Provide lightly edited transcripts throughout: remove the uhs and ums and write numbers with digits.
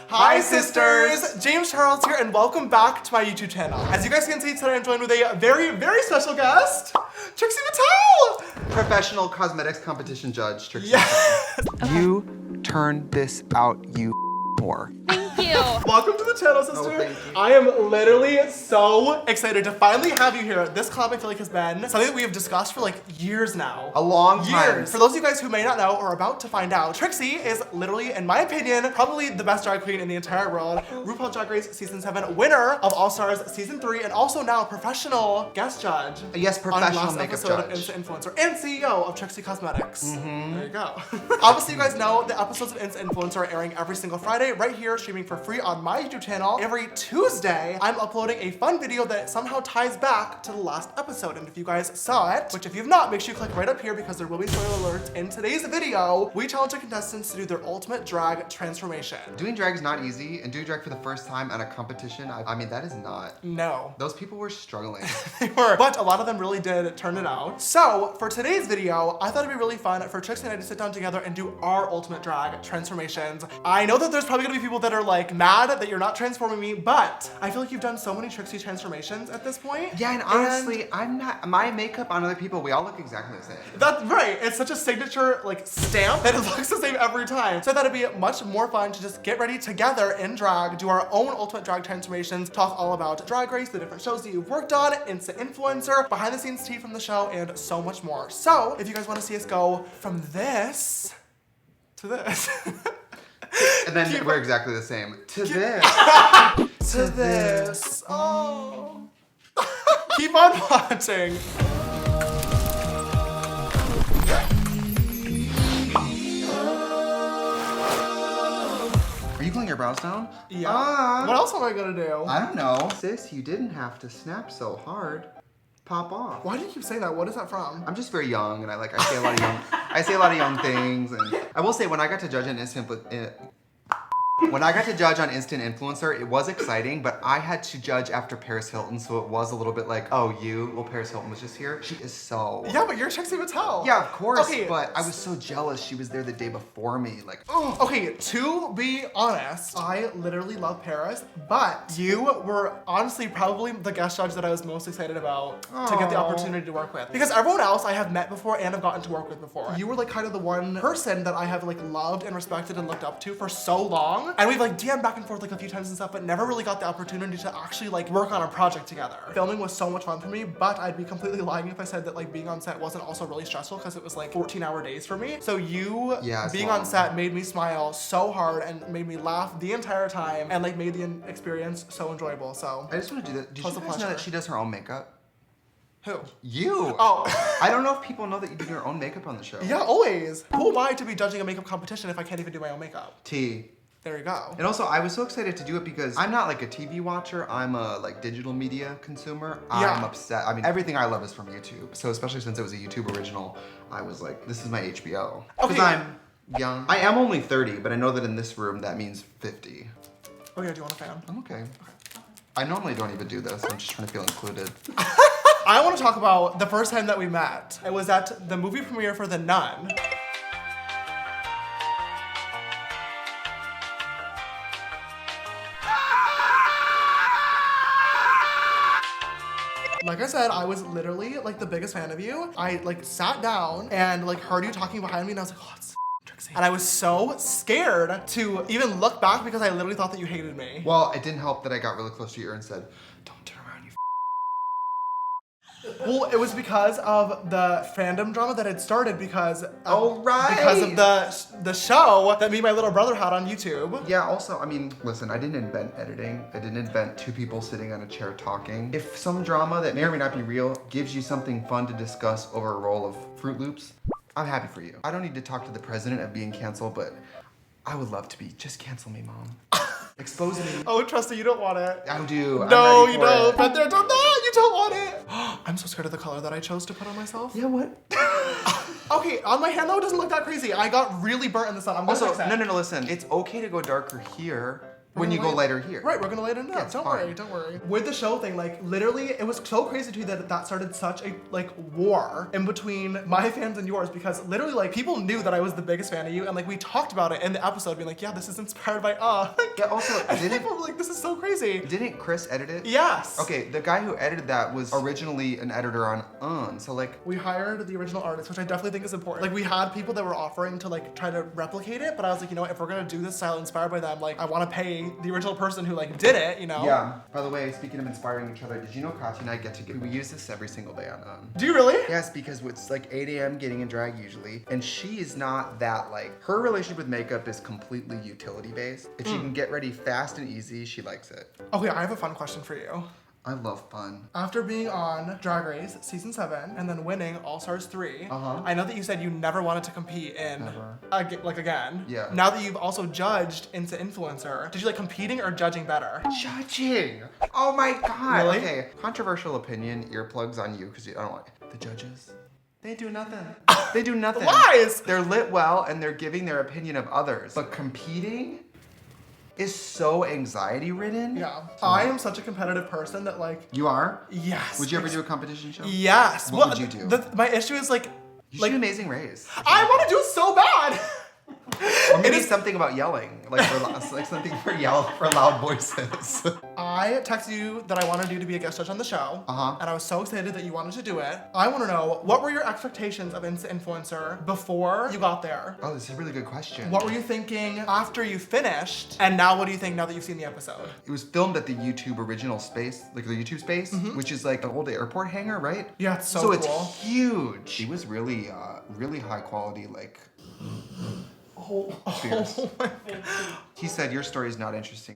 Hi sisters! James Charles here and welcome back to my YouTube channel. As you guys can see today I'm joined with a very, very special guest, Trixie Mattel! Professional cosmetics competition judge, Trixie Mattel. You turned this out, you whore. Thank you. Welcome to the channel, sister. Oh, thank you. I am literally so excited to finally have you here. This collab I feel like has been something that we have discussed for like years now. A long time. Years. For those of you guys who may not know or are about to find out, Trixie is literally, in my opinion, probably the best drag queen in the entire world. RuPaul's Drag Race Season 7 winner of All Stars Season 3 and also now professional guest judge. Yes, professional on last makeup episode judge. of Insta Influencer and CEO of Trixie Cosmetics. There you go. Obviously you guys know the episodes of Insta Influencer are airing every single Friday right here streaming for free on my YouTube channel. Every Tuesday, I'm uploading a fun video that somehow ties back to the last episode. And if you guys saw it, which if you've not, make sure you click right up here because there will be spoiler alerts. In today's video, we challenge the contestants to do their ultimate drag transformation. Doing drag is not easy, and doing drag for the first time at a competition, I mean, that is not. No. Those people were struggling. They were, but a lot of them really did turn it out. So for today's video, I thought it'd be really fun for Trixie and I to sit down together and do our ultimate drag transformations. I know that there's probably gonna be people that are like mad that you're not transforming me, but I feel like you've done so many Trixie transformations at this point. Yeah, and honestly, I'm not, my makeup on other people, we all look exactly the same. That's right. It's such a signature like stamp that it looks the same every time. So I thought it'd be much more fun to just get ready together in drag, do our own ultimate drag transformations, talk all about Drag Race, the different shows that you've worked on, Insta Influencer, behind the scenes tea from the show, and so much more. So if you guys want to see us go from this to this. And then we're exactly the same. To this. To this. Oh. Keep on watching. Are you gluing your brows down? Yeah. What else am I gonna do? I don't know. Sis, you didn't have to snap so hard. Pop off. Why do you keep saying that? What is that from? I'm just very young, and I say a lot of young things. And I will say, when I got to judge on Instant Influencer, it was exciting, but I had to judge after Paris Hilton, so it was a little bit like, oh, well, Paris Hilton was just here. She is so... Yeah, but you're Trixie Mattel. Yeah, of course, okay. But I was so jealous she was there the day before me, like... Oh. Okay, to be honest, I literally love Paris, but you were honestly probably the guest judge that I was most excited about to get the opportunity to work with. Because everyone else I have met before and have gotten to work with before. You were like kind of the one person that I have like loved and respected and looked up to for so long. And we've like DM'd back and forth like a few times and stuff, but never really got the opportunity to actually like work on a project together. Filming was so much fun for me, but I'd be completely lying if I said that like being on set wasn't also really stressful because it was like 14-hour days for me. So you being on set made me smile so hard and made me laugh the entire time and like made the experience so enjoyable. So I just want to do that. Did you guys know that she does her own makeup? Who? You! Oh. I don't know if people know that you do your own makeup on the show. Yeah, always. Who am I to be judging a makeup competition if I can't even do my own makeup? T. There you go. And also, I was so excited to do it because I'm not like a TV watcher. I'm a like digital media consumer. I'm upset. I mean, everything I love is from YouTube. So especially since it was a YouTube original, I was like, this is my HBO. Because I'm young. I am only 30, but I know that in this room, that means 50. Oh yeah, do you want a fan? I'm okay. I normally don't even do this. I'm just trying to feel included. I want to talk about the first time that we met. It was at the movie premiere for The Nun. Like I said, I was literally like the biggest fan of you. I like sat down and like heard you talking behind me and I was like, oh, it's Trixie. And I was so scared to even look back because I literally thought that you hated me. Well, it didn't help that I got really close to your ear and said, don't turn around, you Well, it was because of the fandom drama that had started because of, because of the show that me and my little brother had on YouTube. Yeah, also, I mean, listen, I didn't invent editing. I didn't invent two people sitting on a chair talking. If some drama that may or may not be real gives you something fun to discuss over a roll of Fruit Loops, I'm happy for you. I don't need to talk to the president of being canceled, but I would love to be. Just cancel me, Mom. Expose me. Oh, trust me, you don't want it. I do. No, you don't. But they're done that. You don't want it. I'm so scared of the color that I chose to put on myself. Yeah, what? Okay, on my hand though, it doesn't look that crazy. I got really burnt in the sun. I'm gonna fix that. No, listen. It's okay to go darker here. When you go later here. Right, we're gonna later in Yeah, it's Don't fine. worry, don't worry. With the show thing, like literally, it was so crazy to me that started such a like war in between my fans and yours, because literally like people knew that I was the biggest fan of you, and like we talked about it in the episode, being like, yeah, this is inspired by Yeah, also, and people were like, this is so crazy. Didn't Chris edit it? Yes. Okay, the guy who edited that was originally an editor on, so like... We hired the original artist, which I definitely think is important. Like we had people that were offering to like try to replicate it, but I was like, you know what, if we're gonna do this style inspired by them, like I wanna pay the original person who like did it, you know? Yeah. By the way, speaking of inspiring each other, did you know Katya and I we use this every single day on Do you really? Yes, because it's like 8 a.m. getting in drag usually, and she is not that like, her relationship with makeup is completely utility based. If she can get ready fast and easy, she likes it. Okay, I have a fun question for you. I love fun. After being on Drag Race season 7 and then winning All Stars 3, Uh-huh. I know that you said you never wanted to compete in again. Yeah. Now that you've also judged into influencer, did you like competing or judging better? Judging! Oh my god! Really? Okay, controversial opinion, earplugs on you, because I don't want the judges. They do nothing. They do nothing. Lies! They're lit well and they're giving their opinion of others. But competing is so anxiety ridden. Yeah. I am such a competitive person that like, You are? yes. Would you ever do a competition show? Yes. What would you do? My issue is like, You should do Amazing Race. I want to do it so bad. Or maybe something about yelling, like something for loud voices. I texted you that I wanted you to be a guest judge on the show, and I was so excited that you wanted to do it. I want to know, what were your expectations of Influencer before you got there? Oh, this is a really good question. What were you thinking after you finished? And now what do you think now that you've seen the episode? It was filmed at the YouTube original space, like the YouTube space, which is like an old airport hangar, right? Yeah, it's so cool. It's huge. It was really, really high quality, like, fierce. Oh my God. He said, your story is not interesting.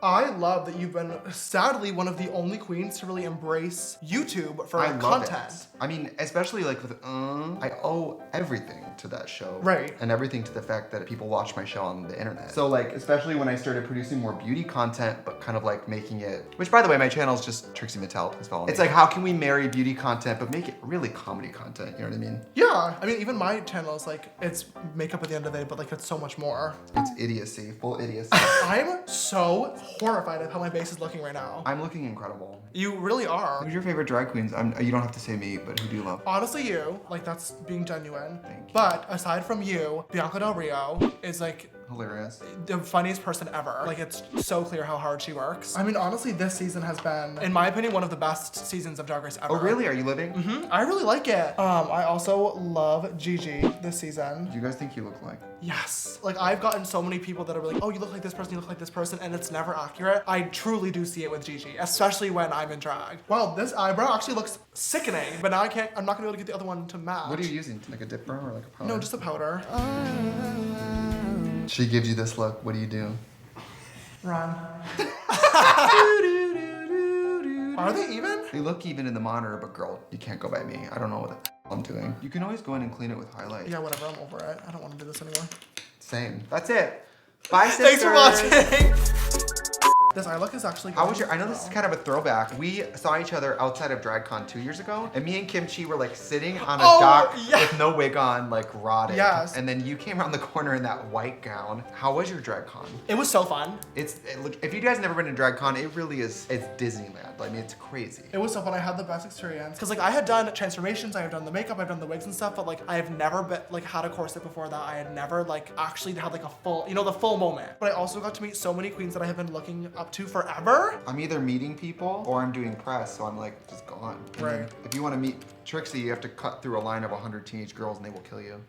I love that you've been sadly one of the only queens to really embrace YouTube for I love content. it. I mean, especially like with I owe everything to that show. Right. And everything to the fact that people watch my show on the internet. So like, especially when I started producing more beauty content, but kind of like making it, which by the way, my channel is just Trixie Mattel, please follow me. It's like, how can we marry beauty content, but make it really comedy content, you know what I mean? Yeah, I mean, even my channel is like, it's makeup at the end of the day, but like it's so much more. It's idiocy, full idiocy. I'm so horrified at how my base is looking right now. I'm looking incredible. You really are. Who's your favorite drag queens? You don't have to say me, but who do you love? Honestly, you. Like, that's being genuine. Thank you. But aside from you, Bianca Del Rio is like Hilarious. the funniest person ever. Like, it's so clear how hard she works. I mean, honestly, this season has been, in my opinion, one of the best seasons of Drag Race ever. Oh really? Are you living? I really like it. I also love Gigi this season. Do you guys think you look like? Yes. Like, I've gotten so many people that are like, oh, you look like this person, you look like this person, and it's never accurate. I truly do see it with Gigi, especially when I'm in drag. Wow, this eyebrow actually looks sickening, but now I'm not gonna be able to get the other one to match. What are you using? Like a dip brow or like a powder? No, just a powder. She gives you this look. What do you do? Run. Are they even? They look even in the monitor, but girl, you can't go by me. I don't know what the I'm doing. You can always go in and clean it with highlight. Yeah, whatever, I'm over it. I don't want to do this anymore. Same. That's it. Bye, sisters. Thanks for watching. This eye look is actually How was your, I know this is kind of a throwback. We saw each other outside of DragCon 2 years ago, and me and Kimchi were like sitting on a dock with no wig on, like rotting. Yes. And then you came around the corner in that white gown. How was your DragCon? It was so fun. If you guys never been to DragCon, it really is, it's Disneyland. I mean, it's crazy. It was so fun. I had the best experience. Cause like I had done transformations, I have done the makeup, I've done the wigs and stuff, but like I have never been, like had a corset before that. I had never like actually had like a full, you know, the full moment. But I also got to meet so many queens that I have been looking up to forever. I'm either meeting people or I'm doing press, so I'm like just gone. And Right. then if you want to meet Trixie, you have to cut through a line of 100 teenage girls and they will kill you.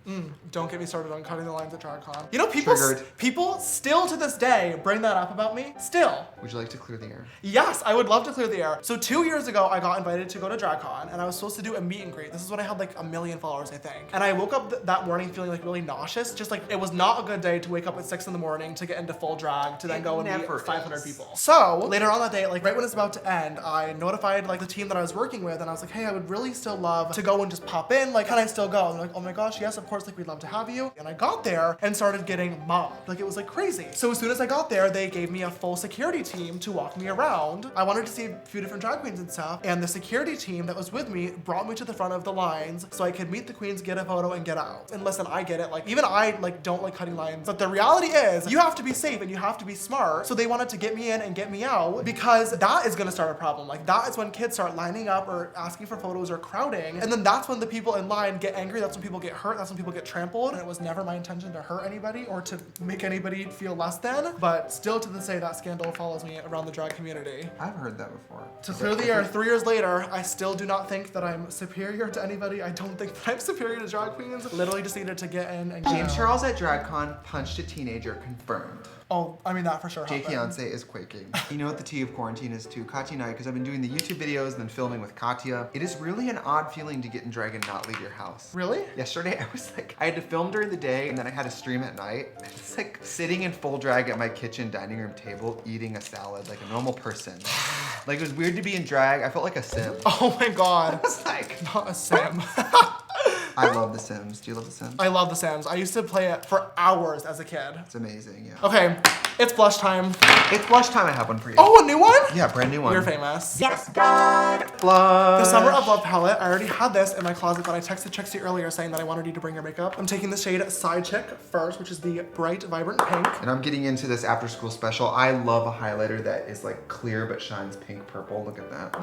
Don't get me started on cutting the lines at DragCon. You know, people Triggered. people still to this day bring that up about me. Still. Would you like to clear the air? Yes, I would love to clear the air. So 2 years ago, I got invited to go to DragCon, and I was supposed to do a meet and greet. This is when I had like 1 million followers, I think. And I woke up that morning feeling like really nauseous. Just like it was not a good day to wake up at 6 in the morning to get into full drag to then go and meet 500 people. peaceful. So later on that day, like right when it's about to end, I notified like the team that I was working with and I was like, hey, I would really still love to go and just pop in. Like, can I still go? And they're like, oh my gosh, yes, of course, like we'd love to have you. And I got there and started getting mobbed. Like it was like crazy. So as soon as I got there, they gave me a full security team to walk me around. I wanted to see a few different drag queens and stuff. And the security team that was with me brought me to the front of the lines so I could meet the queens, get a photo, and get out. And listen, I get it. Like even I like don't like cutting lines, but the reality is you have to be safe and you have to be smart. So they wanted to get me in and get me out because that is gonna start a problem. Like that is when kids start lining up or asking for photos or crowding. And then that's when the people in line get angry. That's when people get hurt. That's when people get trampled. And it was never my intention to hurt anybody or to make anybody feel less than. But still to this day, that scandal follows me around the drag community. I've heard that before. To clear the air, 3 years later, I still do not think that I'm superior to anybody. I don't think that I'm superior to drag queens. Literally just needed to get in and James Charles at DragCon punched a teenager, confirmed. Oh, I mean, that for sure Jay happened. Fiance is quaking. You know what the tea of quarantine is too? Katya and I, because I've been doing the YouTube videos and then filming with Katya. It is really an odd feeling to get in drag and not leave your house. Really? Yesterday, I had to film during the day and then I had to stream at night. It's like sitting in full drag at my kitchen dining room table, eating a salad like a normal person. Like it was weird to be in drag. I felt like a sim. Oh my God. I was like, Not a sim. I love The Sims. Do you love The Sims? I love The Sims. I used to play it for hours as a kid. It's amazing, yeah. Okay, it's blush time. It's blush time. I have one for you. Oh, a new one? Yeah, brand new one. You're famous. Yes, God. Blush. The Summer of Love palette. I already had this in my closet, but I texted Trixie earlier saying that I wanted you to bring your makeup. I'm taking the shade Side Chick first, which is the bright, vibrant pink. And I'm getting into this after school special. I love a highlighter that is like clear but shines pink purple. Look at that.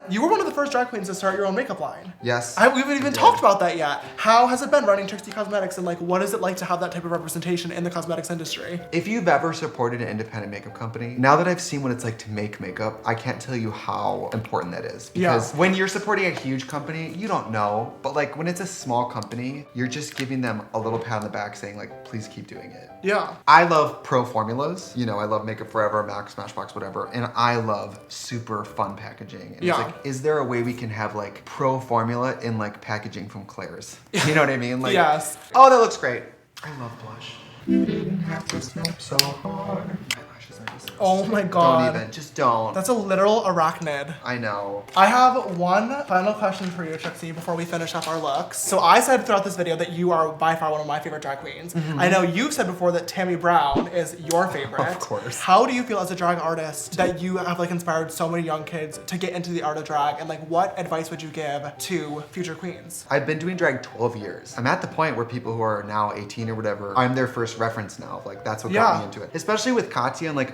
You were one of the first drag queens to start your own makeup line. Yes. We haven't even talked about that yet. How has it been running Trixie Cosmetics and like what is it like to have that type of representation in the cosmetics industry? If you've ever supported an independent makeup company, now that I've seen what it's like to make makeup, I can't tell you how important that is. Because when you're supporting a huge company, you don't know. But like when it's a small company, you're just giving them a little pat on the back saying like, please keep doing it. Yeah. I love pro formulas. You know, I love Makeup Forever, MAC, Smashbox, whatever. And I love super fun packaging. And it's like, is there a way we can have like pro formula in like packaging from Claire's? You know what I mean? Like, yes. Oh, that looks great. I love blush. You didn't have to snap so hard. My lashes are disgusting. Oh my God. Don't even, just don't. That's a literal arachnid. I know. I have one final question for you, Trixie, before we finish up our looks. So I said throughout this video that you are by far one of my favorite drag queens. I know you've said before that Tammy Brown is your favorite. Of course. How do you feel as a drag artist that you have like inspired so many young kids to get into the art of drag, and like what advice would you give to future queens? I've been doing drag 12 years. I'm at the point where people who are now 18 or whatever, I'm their first reference now. Like that's what got me into it. Especially with Katya and like,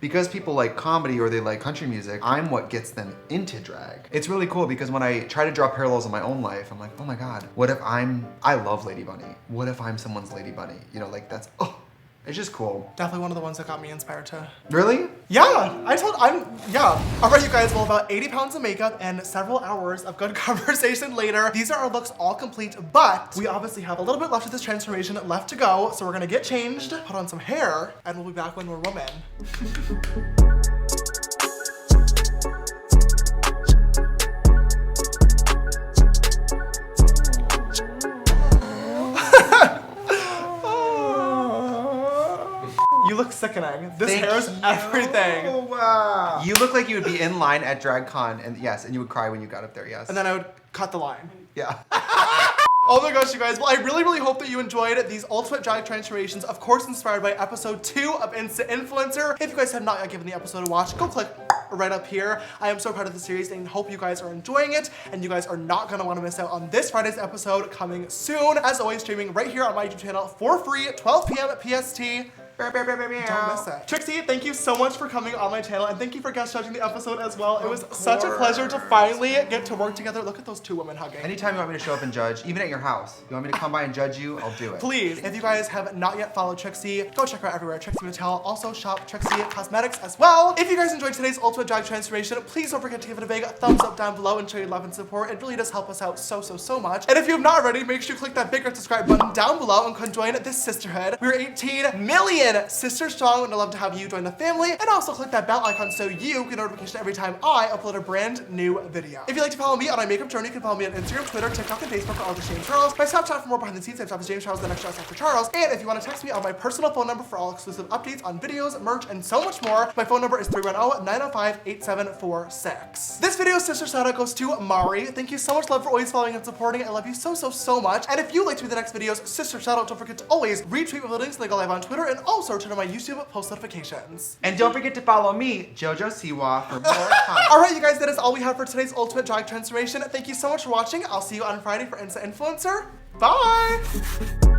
because people like comedy or they like country music, I'm what gets them into drag. It's really cool because when I try to draw parallels in my own life, I'm like, oh my God, what if I love Lady Bunny. What if I'm someone's Lady Bunny? You know, like that's, it's just cool. Definitely one of the ones that got me inspired to. Really? Yeah, All right, you guys, well, about 80 pounds of makeup and several hours of good conversation later, these are our looks all complete, but we obviously have a little bit left of this transformation left to go, so we're gonna get changed, put on some hair, and we'll be back when we're women. You look sickening. This hair is everything. Oh, wow. You look like you would be in line at DragCon, and yes, and you would cry when you got up there, yes. And then I would cut the line. Yeah. Oh my gosh, you guys. Well, I really hope that you enjoyed these ultimate drag transformations, of course inspired by episode 2 of Instant Influencer. If you guys have not yet given the episode a watch, go click right up here. I am so proud of the series and hope you guys are enjoying it, and you guys are not gonna wanna miss out on this Friday's episode coming soon. As always, streaming right here on my YouTube channel for free, 12 p.m. PST. Don't miss it. Trixie, thank you so much for coming on my channel, and thank you for guest judging the episode as well. It was such a pleasure to finally get to work together. Look at those two women hugging. Anytime you want me to show up and judge, even at your house, you want me to come by and judge you, I'll do it. Please, if you guys have not yet followed Trixie, go check her out everywhere. Trixie Mattel. Also shop Trixie Cosmetics as well. If you guys enjoyed today's ultimate drag transformation, please don't forget to give it a big thumbs up down below and show your love and support. It really does help us out so much. And if you have not already, make sure you click that big red subscribe button down below and come join this sisterhood. We're 18 million Again, sister strong, and I'd love to have you join the family, and also click that bell icon so you get a notification every time I upload a brand new video. If you'd like to follow me on my makeup journey, you can follow me on Instagram, Twitter, TikTok, and Facebook for all the James Charles. My Snapchat for more behind the scenes, same stuff as James Charles, the next show after Charles. And if you want to text me on my personal phone number for all exclusive updates on videos, merch, and so much more, my phone number is 310-905-8746. This video's sister shout out goes to Mari. Thank you so much, love, for always following and supporting. I love you so much. And if you'd like to be the next video's sister shout out, don't forget to always retweet my links, like go live on Twitter, and also turn on my YouTube post notifications. And don't forget to follow me, Jojo Siwa, for more content. All right, you guys, that is all we have for today's ultimate drag transformation. Thank you so much for watching. I'll see you on Friday for Insta Influencer. Bye.